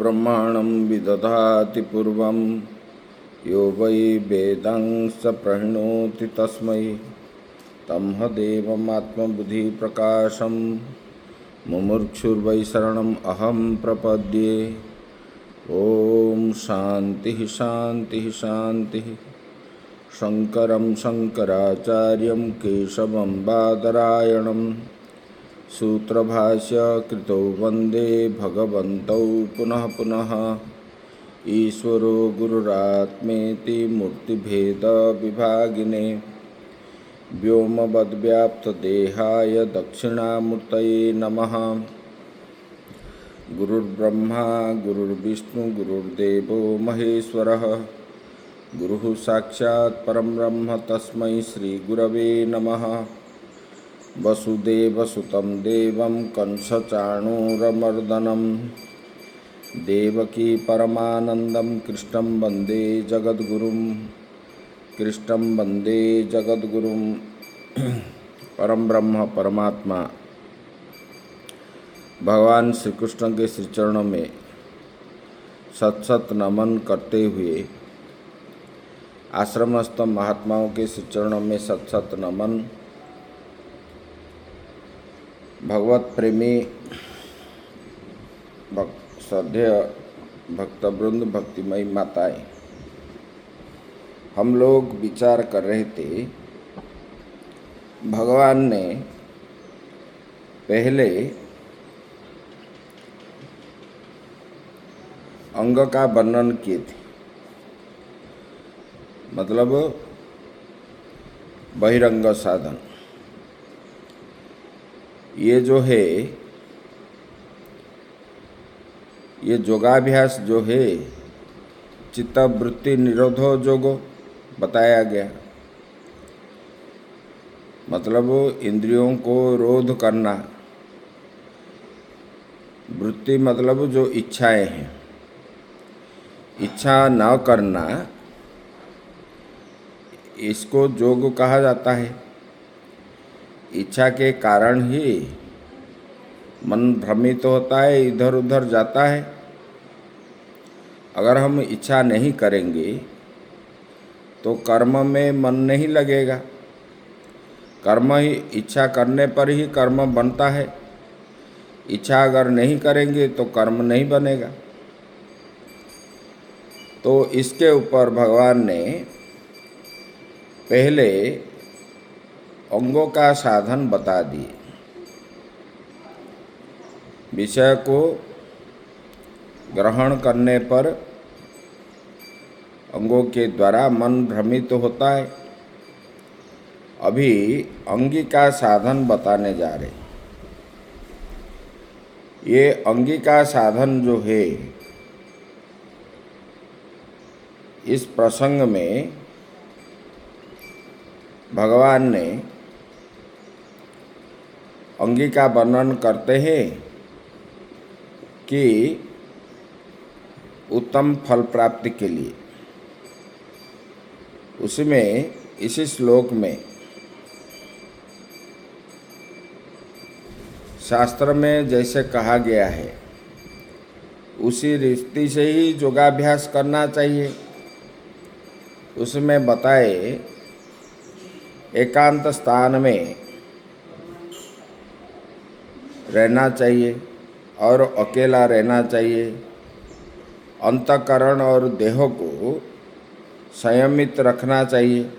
ब्रह्माणं विदधाति पूर्वं यो वै वेदांश्च प्रणोति तस्मै तं देवमात्मबुद्धिप्रकाशं मुमुक्षुर्वै शरणम् अहं प्रपद्ये। ओम शांति शांति शांति। शंकरं शंकराचार्यं केशवं बादरायणं सूत्रभाष्य कृतौ वंदे भगवन्तौ पुनः पुनः। ईश्वरो गुरुरात्मेति मूर्तिभेद विभागिने व्योमवद्व्याप्तदेहाय दक्षिणामूर्तये नमः। गुरुर्ब्रह्मा गुरुर्विष्णु गुरुर्देवो महेश्वरः गुरुः साक्षात् परं ब्रह्म तस्मै श्रीगुरवे नमः। वसुदेवसुतं देवं कंसचाणूरमर्दनं देवकी परमानन्दं कृष्णं वन्दे जगद्गुरुं। कृष्णं वन्दे जगद्गुरुं। परम ब्रह्म परमात्मा भगवान श्री कृष्ण के श्री चरणों में सत सत नमन करते हुए, आश्रमस्थ महात्माओं के श्री चरणों में सत सत नमन। भगवत प्रेमी श्रद्धेय भक्तवृंद, भक्तिमयी माताएं, हम लोग विचार कर रहे थे, भगवान ने पहले अंग का वर्णन किए थे, मतलब बहिरंग साधन। ये जो है, ये योगाभ्यास जो है, चित्तवृत्ति निरोधो योगो बताया गया, मतलब इंद्रियों को रोध करना। वृत्ति मतलब जो इच्छाएं हैं, इच्छा न करना, इसको योग कहा जाता है। इच्छा के कारण ही मन भ्रमित होता है, इधर उधर जाता है। अगर हम इच्छा नहीं करेंगे तो कर्म में मन नहीं लगेगा। कर्म ही, इच्छा करने पर ही कर्म बनता है। इच्छा अगर नहीं करेंगे तो कर्म नहीं बनेगा। तो इसके ऊपर भगवान ने पहले अंगों का साधन बता दिए। विषय को ग्रहण करने पर अंगों के द्वारा मन भ्रमित होता है। अभी अंगी का साधन बताने जा रहे। ये अंगी का साधन जो है, इस प्रसंग में भगवान ने अंगी का वर्णन करते हैं कि उत्तम फल प्राप्ति के लिए। उसमें इसी श्लोक में शास्त्र में जैसे कहा गया है, उसी रीति से ही योगाभ्यास करना चाहिए। उसमें बताए एकांत स्थान में रहना चाहिए और अकेला रहना चाहिए। अंतःकरण और देह को संयमित रखना चाहिए।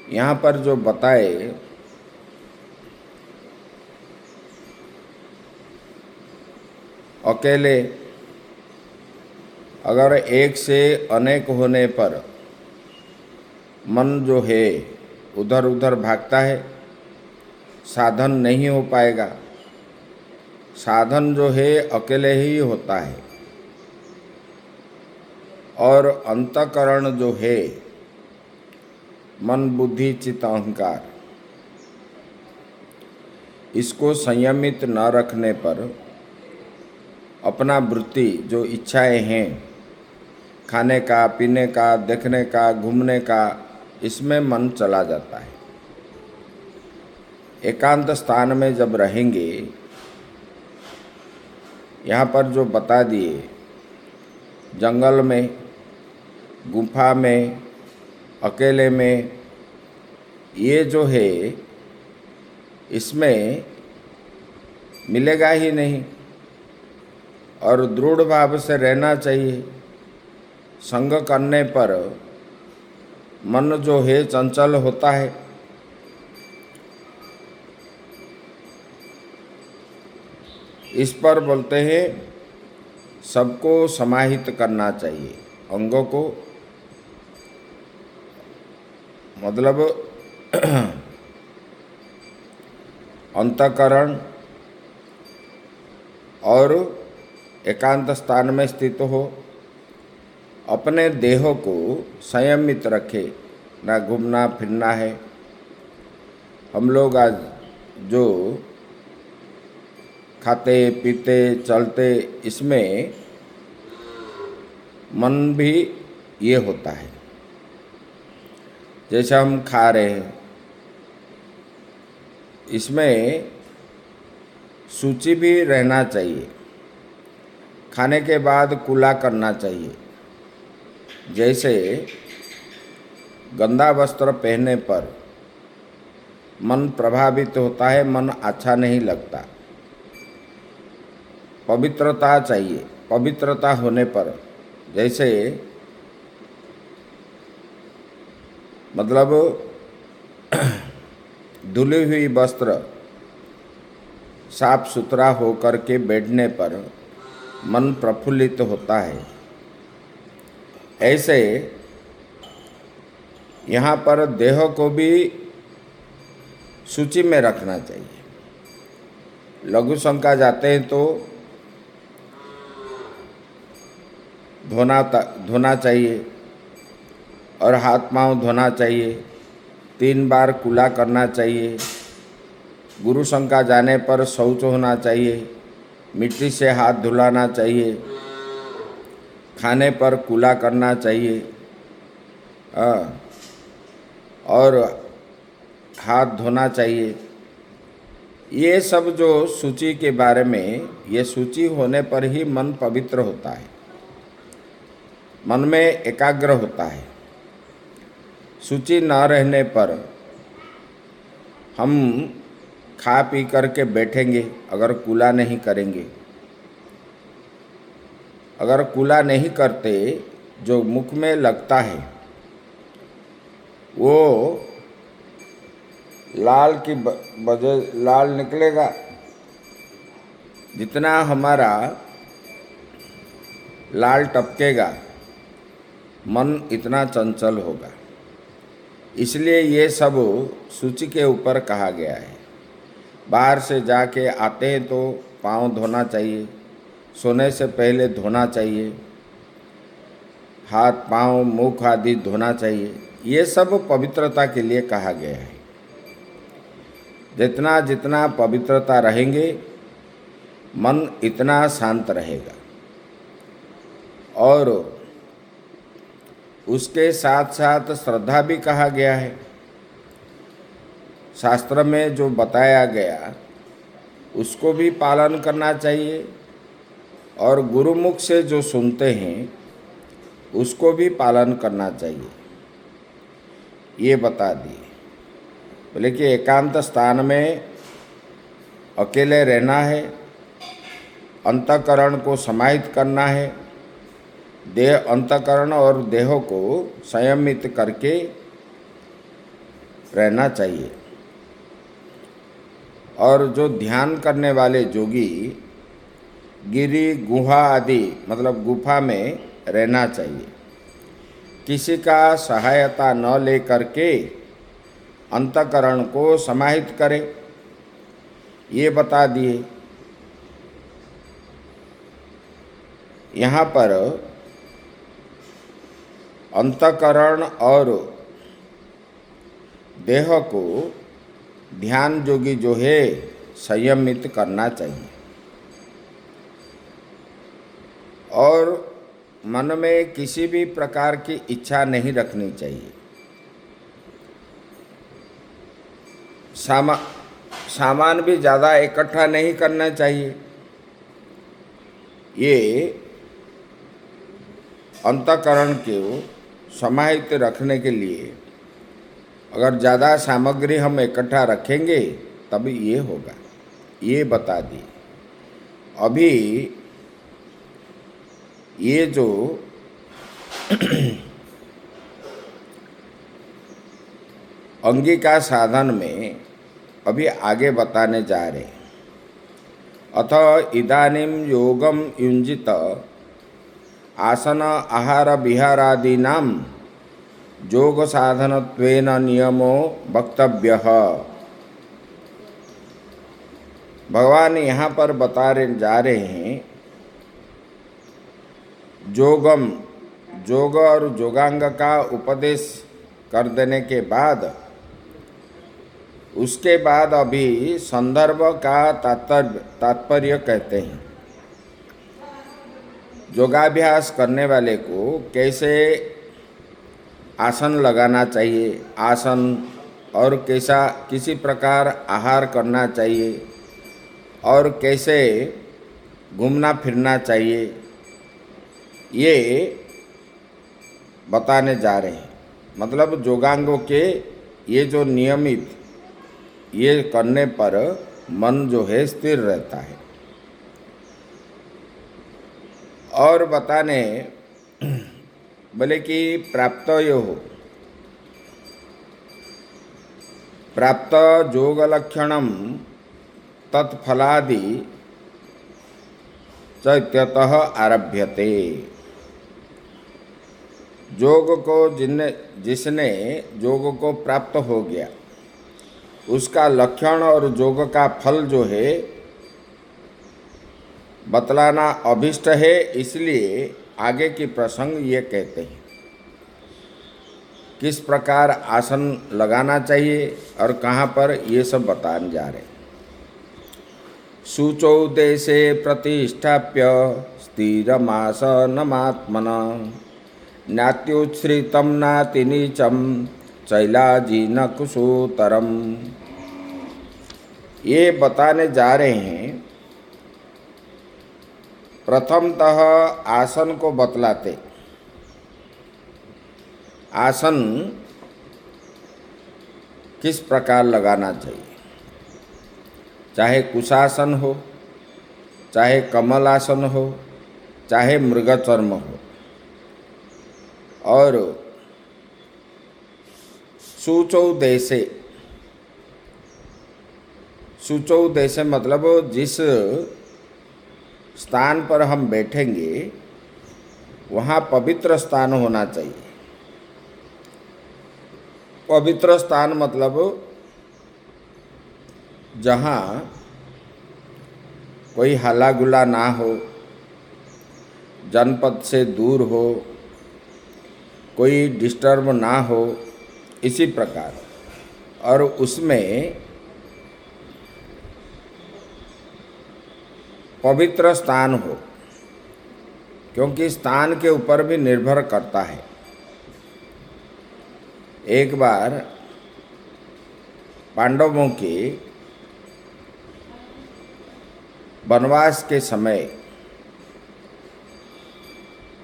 यहाँ पर जो बताए, अकेले अगर एक से अनेक होने पर मन जो है उधर उधर भागता है, साधन नहीं हो पाएगा। साधन जो है अकेले ही होता है। और अंतःकरण जो है, मन बुद्धि चित्त अहंकार, इसको संयमित न रखने पर अपना वृत्ति जो इच्छाएं हैं, खाने का, पीने का, देखने का, घूमने का, इसमें मन चला जाता है। एकांत स्थान में जब रहेंगे यहाँ पर जो बता दिए, जंगल में, गुफा में, अकेले में, ये जो है इसमें मिलेगा ही नहीं। और दृढ़ भाव से रहना चाहिए। संग करने पर मन जो है चंचल होता है। इस पर बोलते हैं सबको समाहित करना चाहिए, अंगों को, मतलब अंतःकरण और एकांत स्थान में स्थित हो, अपने देह को संयमित रखे, ना घूमना फिरना है। हम लोग आज जो खाते पीते चलते, इसमें मन भी ये होता है। जैसे हम खा रहे हैं, इसमें सूची भी रहना चाहिए। खाने के बाद कुला करना चाहिए। जैसे गंदा वस्त्र पहनने पर मन प्रभावित होता है, मन अच्छा नहीं लगता। पवित्रता चाहिए। पवित्रता होने पर, जैसे मतलब धुली हुई वस्त्र साफ सुथरा होकर के बैठने पर मन प्रफुल्लित होता है। ऐसे यहाँ पर देह को भी सूची में रखना चाहिए। लघु शंका जाते हैं तो धोना चाहिए और हाथ पांव धोना चाहिए। 3 बार कुला करना चाहिए। गुरु शंका जाने पर शौच होना चाहिए। मिट्टी से हाथ धुलाना चाहिए। खाने पर कुला करना चाहिए और हाथ धोना चाहिए। ये सब जो सूची के बारे में, ये सूची होने पर ही मन पवित्र होता है, मन में एकाग्र होता है। सूची न रहने पर हम खा पी करके बैठेंगे, अगर कुला नहीं करेंगे। अगर कुला नहीं करते, जो मुख में लगता है वो लाल की वजह लाल निकलेगा। जितना हमारा लाल टपकेगा, मन इतना चंचल होगा। इसलिए ये सब सूची के ऊपर कहा गया है। बाहर से जाके आते हैं तो पाँव धोना चाहिए, सोने से पहले धोना चाहिए, हाथ पाँव मुख आदि धोना चाहिए। ये सब पवित्रता के लिए कहा गया है। जितना जितना पवित्रता रहेंगे, मन इतना शांत रहेगा। और उसके साथ साथ श्रद्धा भी कहा गया है। शास्त्र में जो बताया गया उसको भी पालन करना चाहिए, और गुरुमुख से जो सुनते हैं उसको भी पालन करना चाहिए। ये बता दिए। बोले कि एकांत स्थान में अकेले रहना है, अंतःकरण को समाहित करना है, देह अंतःकरण और देह को संयमित करके रहना चाहिए। और जो ध्यान करने वाले जोगी गिरी गुहा आदि, मतलब गुफा में रहना चाहिए। किसी का सहायता न ले करके अंतःकरण को समाहित करे, ये बता दिए। यहाँ पर अंतःकरण और देह को ध्यान जोगी जो है संयमित करना चाहिए। और मन में किसी भी प्रकार की इच्छा नहीं रखनी चाहिए। सामान भी ज़्यादा इकट्ठा नहीं करना चाहिए। ये अंतःकरण को समाहित रखने के लिए अगर ज़्यादा सामग्री हम इकट्ठा रखेंगे तब ये होगा, ये बता दिए। अभी ये जो अंगिका साधन में अभी आगे बताने जा रहे हैं। अथ इदानीं योगम युञ्जित आसन आहार विहारादीनां योग साधनत्वेन नियमो वक्तव्यः। भगवान यहाँ पर जा रहे हैं योग और योगांग का उपदेश कर देने के बाद उसके बाद अभी संदर्भ का तात्पर्य कहते हैं। योगाभ्यास करने वाले को कैसे आसन लगाना चाहिए, आसन और कैसा किसी प्रकार आहार करना चाहिए और कैसे घूमना फिरना चाहिए, ये बताने जा रहे हैं। मतलब योगांगों के ये जो नियमित ये करने पर मन जो है स्थिर रहता है। और बताने बोले कि प्राप्त योग लक्षणम तत्फलादि चैत्यतः आरभ्यते। योग को जिसने योग को प्राप्त हो गया उसका लक्षण और योग का फल जो है बतलाना अभिष्ट है, इसलिए आगे की प्रसंग ये कहते हैं किस प्रकार आसन लगाना चाहिए और कहाँ पर, ये सब बताने जा रहे हैं। शुचौ देशे प्रतिष्ठाप्य स्थिरमासनमात्मना नात्युच्छ्रितं नातिनीचं शैलाजीन कुशोत्तरम। ये बताने जा रहे हैं। प्रथमतः आसन को बतलाते। आसन किस प्रकार लगाना चाहिए, चाहे कुशासन हो, चाहे कमलासन हो, चाहे मृगचर्म हो। और शुचौ देशे मतलब जिस स्थान पर हम बैठेंगे वहाँ पवित्र स्थान होना चाहिए। पवित्र स्थान मतलब जहाँ कोई हल्ला गुल्ला ना हो, जनपद से दूर हो, कोई डिस्टर्ब ना हो, इसी प्रकार। और उसमें पवित्र स्थान हो, क्योंकि स्थान के ऊपर भी निर्भर करता है। एक बार पांडवों के वनवास के समय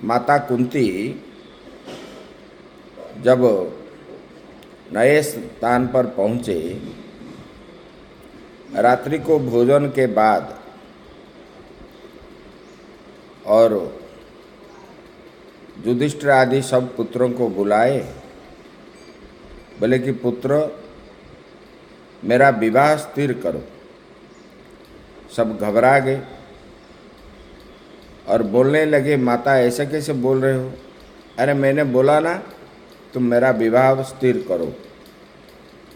माता कुंती जब नए स्थान पर पहुँचे, रात्रि को भोजन के बाद और युधिष्ठिर आदि सब पुत्रों को बुलाए, बोले कि पुत्र मेरा विवाह स्थिर करो। सब घबरा गए और बोलने लगे, माता ऐसे कैसे बोल रहे हो? अरे मैंने बोला ना तुम मेरा विवाह स्थिर करो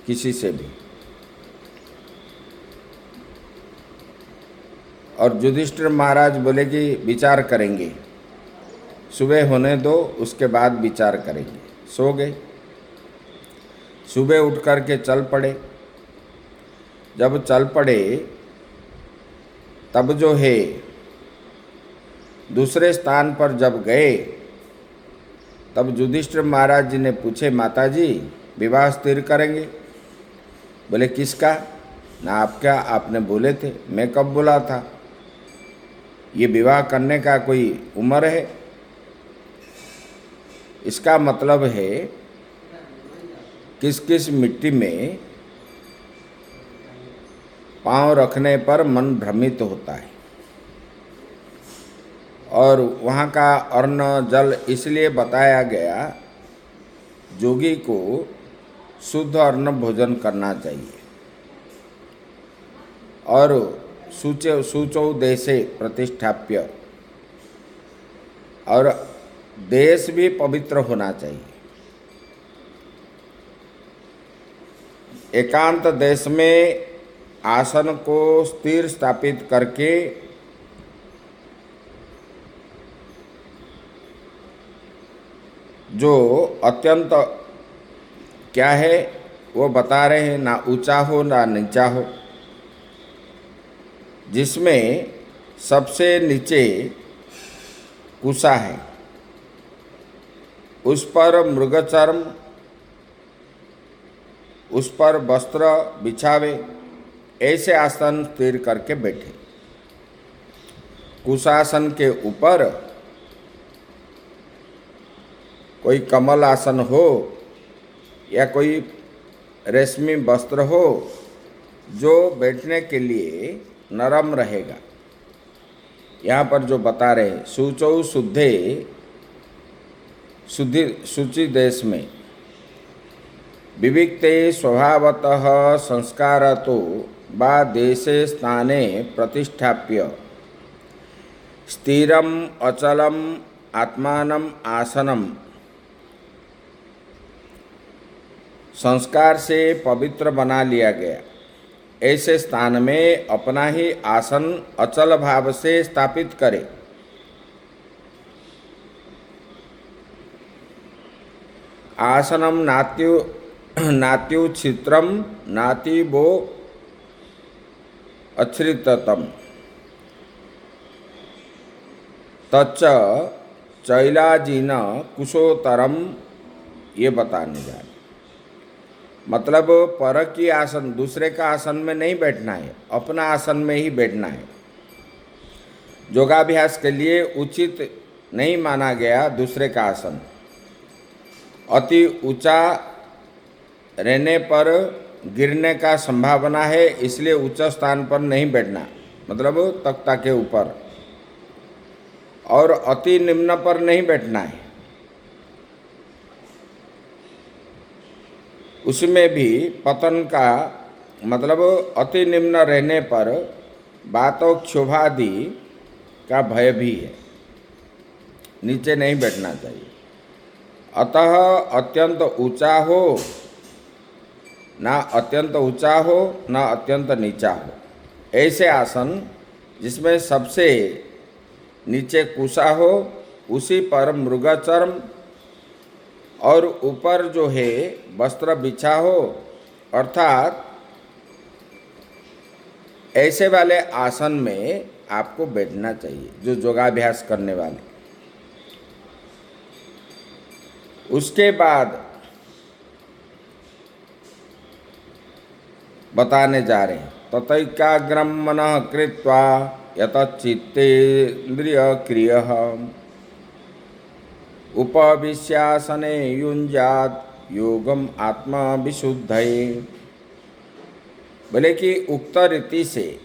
किसी से भी। और युधिष्ठिर महाराज बोले कि विचार करेंगे, सुबह होने दो उसके बाद विचार करेंगे। सो गए। सुबह उठ कर के चल पड़े। जब चल पड़े तब जो है दूसरे स्थान पर जब गए तब युधिष्ठिर महाराज जी ने पूछे, माता जी विवाह स्थिर करेंगे? बोले किसका? ना आपका, आपने बोले थे। मैं कब बोला था? ये विवाह करने का कोई उम्र है? इसका मतलब है किस किस मिट्टी में पांव रखने पर मन भ्रमित होता है, और वहाँ का अन्न जल इसलिए बताया गया, जोगी को शुद्ध अन्न भोजन करना चाहिए और शुचौ देशे प्रतिष्ठाप्य, और देश भी पवित्र होना चाहिए। एकांत देश में आसन को स्थिर स्थापित करके जो अत्यंत क्या है वो बता रहे हैं, ना ऊंचा हो ना नीचा हो, जिसमें सबसे नीचे कुसा है, उस पर मृगचर्म, उस पर वस्त्र बिछावे, ऐसे आसन स्थिर करके बैठे। कुशासन के ऊपर कोई कमल आसन हो या कोई रेशमी वस्त्र हो जो बैठने के लिए नरम रहेगा। यहाँ पर जो बता रहे शुचौ शुद्धे शुचि देश में विविक्ते स्वभावतः संस्कारतो वा देशे स्थाने प्रतिष्ठाप्य स्थिरम अचलम आत्मानम आसनम, संस्कार से पवित्र बना लिया गया ऐसे स्थान में अपना ही आसन अचल भाव से स्थापित करे। आसनम नात्युच्छित्रम नाति वो अच्छ्रिततम तच्च चैलाजीन कुशोत्तरम, ये बताने जा रहे। मतलब पर की आसन, दूसरे का आसन में नहीं बैठना है, अपना आसन में ही बैठना है। योगाभ्यास के लिए उचित नहीं माना गया दूसरे का आसन। अति ऊंचा रहने पर गिरने का संभावना है, इसलिए उच्च स्थान पर नहीं बैठना, मतलब तख्ता के ऊपर, और अति निम्न पर नहीं बैठना है। उसमें भी पतन का मतलब अति निम्न रहने पर बातों क्षोभादि का भय भी है, नीचे नहीं बैठना चाहिए। अतः अत्यंत ऊंचा हो ना अत्यंत ऊंचा हो ना अत्यंत नीचा हो, ऐसे आसन जिसमें सबसे नीचे कुशा हो, उसी पर मृगचर्म और ऊपर जो है वस्त्र बिछा हो, अर्थात ऐसे वाले आसन में आपको बैठना चाहिए जो योगाभ्यास करने वाले। उसके बाद बताने जा रहे हैं, ततैकाग्रम मनः कृत्वा यतचित्तेन्द्रिय क्रियः उपविश्यासने युञ्जात योगम आत्मा विशुद्धये। बोले कि उक्त रीति से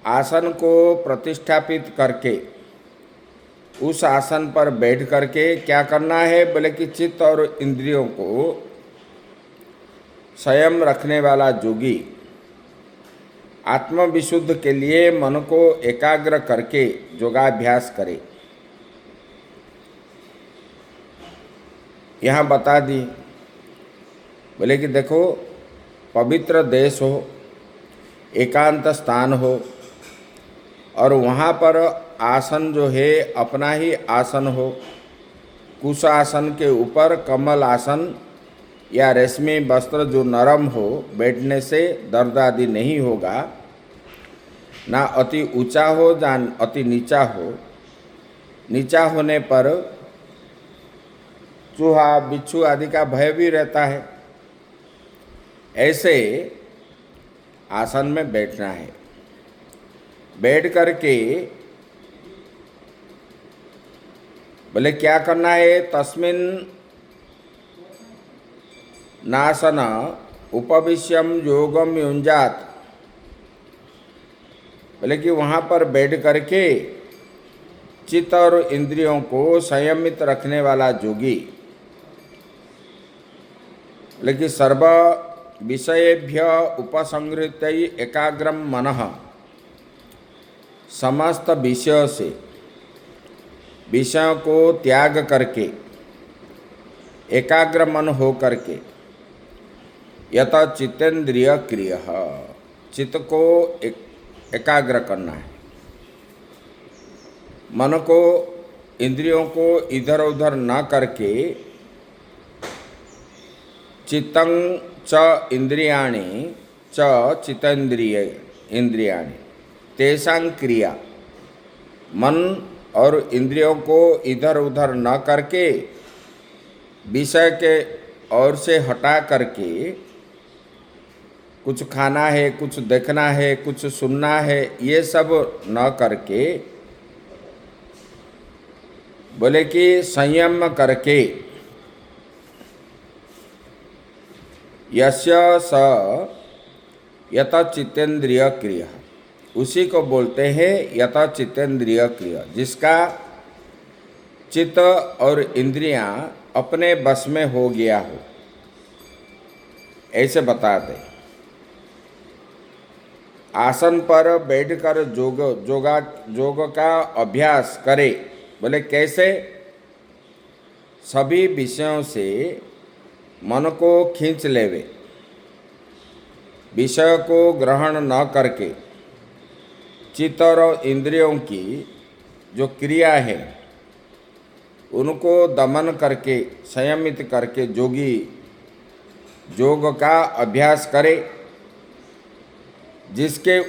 आसन को प्रतिष्ठापित करके उस आसन पर बैठ करके क्या करना है? बोले कि चित्त और इंद्रियों को संयम रखने वाला योगी आत्मविशुद्ध के लिए मन को एकाग्र करके योगाभ्यास करे। यहाँ बता दी, बोले कि देखो पवित्र देश हो, एकांत स्थान हो, और वहाँ पर आसन जो है अपना ही आसन हो, कुश आसन के ऊपर कमल आसन या रेशमी वस्त्र जो नरम हो, बैठने से दर्द आदि नहीं होगा, ना अति ऊंचा हो ना अति नीचा हो। नीचा होने पर चूहा बिच्छू आदि का भय भी रहता है, ऐसे आसन में बैठना है। बैठ करके बोले क्या करना है? तस्मिन् नासन उपविश्यम योगम युंजात। बोले कि वहाँ पर बैठ करके चित्त और इंद्रियों को संयमित रखने वाला जोगी, बोले कि सर्व विषयेभ्य उपसंहृत एकाग्रम मनः, समस्त विषयों से विषयों को त्याग करके एकाग्र मन हो करके यत चित्तेंद्रिय क्रिय, चित्त को एकाग्र करना है, मन को इंद्रियों को इधर उधर न करके चित्तं च इंद्रियाणि च चित्तेंद्रिय इंद्रियाणि तेषां क्रिया, मन और इंद्रियों को इधर उधर न करके विषय के ओर से हटा करके कुछ खाना है, कुछ देखना है, कुछ सुनना है, ये सब न करके बोले कि संयम करके यस्य स यत चित्तेंद्रिय क्रिया, उसी को बोलते हैं यत चित्तेंद्रिय क्रिया, जिसका चित्त और इंद्रियां अपने बस में हो गया हो, ऐसे बताते। आसन पर बैठकर योग का अभ्यास करे। बोले कैसे? सभी विषयों से मन को खींच लेवे, विषय को ग्रहण न करके चित्त और इंद्रियों की जो क्रिया है उनको दमन करके संयमित करके जोगी योग का अभ्यास करे, जिसके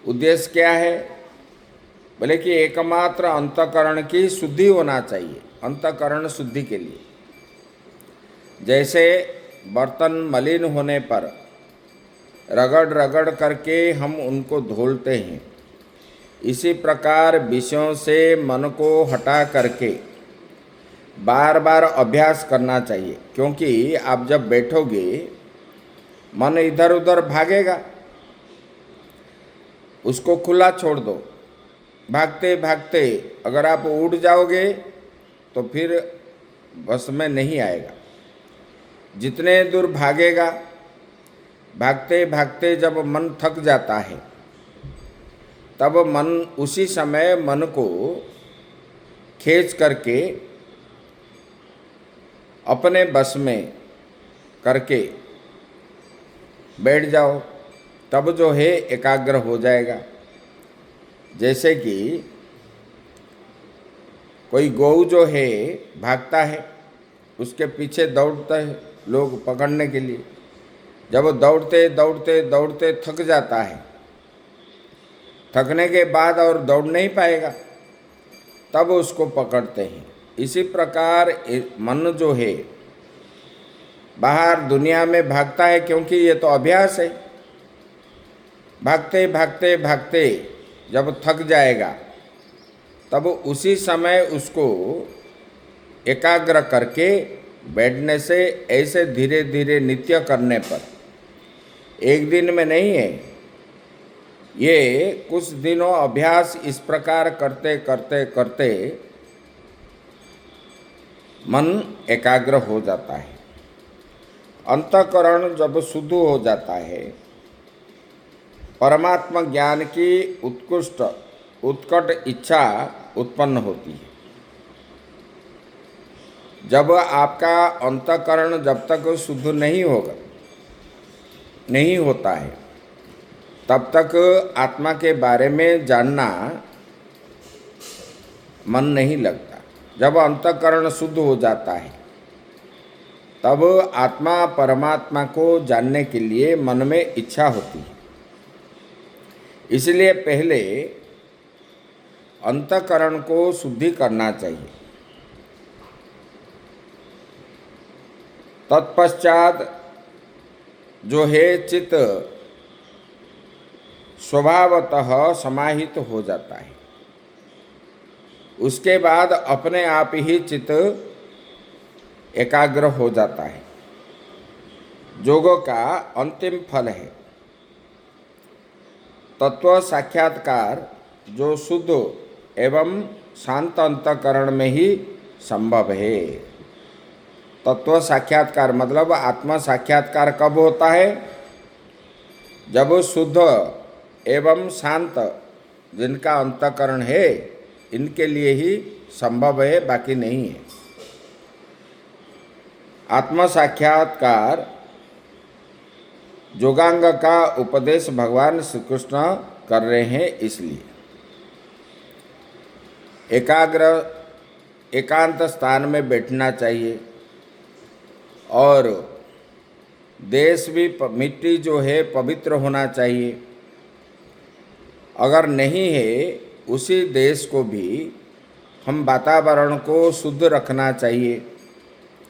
उद्देश्य क्या है? बोले कि एकमात्र अंतःकरण की शुद्धि होना चाहिए, अंतःकरण शुद्धि के लिए। जैसे बर्तन मलिन होने पर रगड़ रगड़ करके हम उनको धोलते हैं, इसी प्रकार विषयों से मन को हटा करके बार बार अभ्यास करना चाहिए। क्योंकि आप जब बैठोगे मन इधर उधर भागेगा, उसको खुला छोड़ दो। भागते भागते अगर आप उड़ जाओगे तो फिर बस में नहीं आएगा। जितने दूर भागेगा, भागते भागते जब मन थक जाता है तब मन उसी समय मन को खींच करके अपने बस में करके बैठ जाओ, तब जो है एकाग्र हो जाएगा। जैसे कि कोई गौ जो है भागता है, उसके पीछे दौड़ते हैं लोग पकड़ने के लिए। जब दौड़ते दौड़ते दौड़ते थक जाता है, थकने के बाद और दौड़ नहीं पाएगा, तब उसको पकड़ते हैं। इसी प्रकार मन जो है बाहर दुनिया में भागता है, क्योंकि ये तो अभ्यास है। भागते भागते भागते जब थक जाएगा तब उसी समय उसको एकाग्र करके बैठने से, ऐसे धीरे धीरे नित्य करने पर, एक दिन में नहीं है, ये कुछ दिनों अभ्यास इस प्रकार करते करते करते मन एकाग्र हो जाता है। अंतःकरण जब शुद्ध हो जाता है, परमात्मा ज्ञान की उत्कट इच्छा उत्पन्न होती है। जब आपका अंतःकरण जब तक शुद्ध नहीं होता है, तब तक आत्मा के बारे में जानना मन नहीं लगता। जब अंतःकरण शुद्ध हो जाता है तब आत्मा परमात्मा को जानने के लिए मन में इच्छा होती है। इसलिए पहले अंतःकरण को शुद्धि करना चाहिए, तत्पश्चात जो है चित्त स्वभावतः समाहित हो जाता है। उसके बाद अपने आप ही चित्त एकाग्र हो जाता है। योग का अंतिम फल है तत्व साक्षात्कार, जो शुद्ध एवं शांत अंतःकरण में ही संभव है। तत्व साक्षात्कार मतलब आत्मा साक्षात्कार कब होता है? जब शुद्ध एवं शांत जिनका अंतःकरण है, इनके लिए ही संभव है, बाकी नहीं है। आत्म साक्षात्कार योगांग का उपदेश भगवान श्री कृष्ण कर रहे हैं। इसलिए एकांत स्थान में बैठना चाहिए और देश भी मिट्टी जो है पवित्र होना चाहिए। अगर नहीं है, उसी देश को भी हम वातावरण को शुद्ध रखना चाहिए,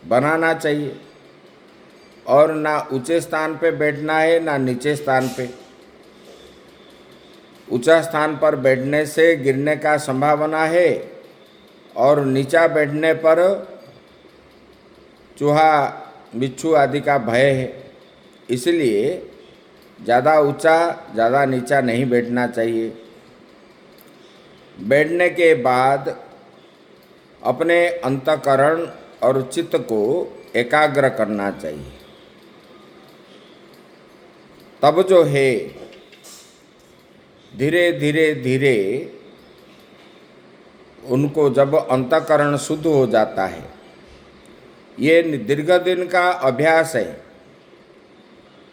बनाना चाहिए। और ना ऊंचे स्थान पे बैठना है, ना नीचे स्थान पे। ऊंचा स्थान पर बैठने से गिरने का संभावना है और नीचा बैठने पर चूहा बिच्छू आदि का भय है। इसलिए ज़्यादा ऊंचा ज़्यादा नीचा नहीं बैठना चाहिए। बैठने के बाद अपने अंतःकरण और चित्त को एकाग्र करना चाहिए। तब जो है धीरे धीरे धीरे उनको जब अंतःकरण शुद्ध हो जाता है, ये दीर्घ दिन का अभ्यास है।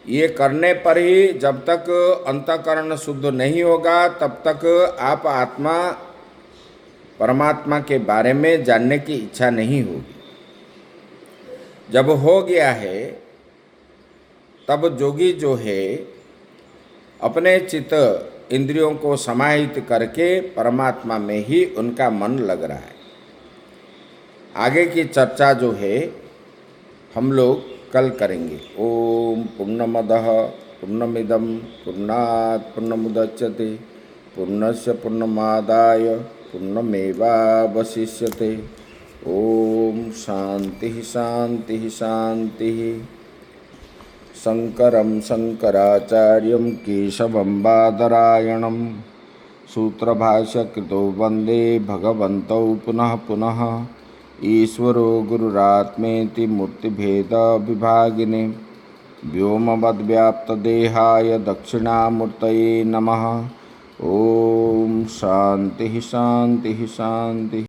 ये करने पर ही, जब तक अंतःकरण शुद्ध नहीं होगा तब तक आप आत्मा परमात्मा के बारे में जानने की इच्छा नहीं होगी। जब हो गया है तब जोगी जो है अपने चित्त इंद्रियों को समाहित करके परमात्मा में ही उनका मन लग रहा है। आगे की चर्चा जो है हम लोग कल करेंगे। ओम पूर्णमदः पूर्णमिदं पूर्णात् पूर्णमुदच्यते पूर्णस्य पूर्णमादाय पूर्णमेवावशिष्यते। ओम शांति शांति शांति। शंकरं शंकराचार्यं केशवं बादरायणं सूत्रभाष्यकृतो वन्दे भगवन्तौ पुनः पुनः। ईश्वरो गुरुरात्मेति मूर्तिभेदविभागिने व्योमवद्व्याप्तदेहाय दक्षिणामूर्तये नमः। ओम शांति शांति शांति।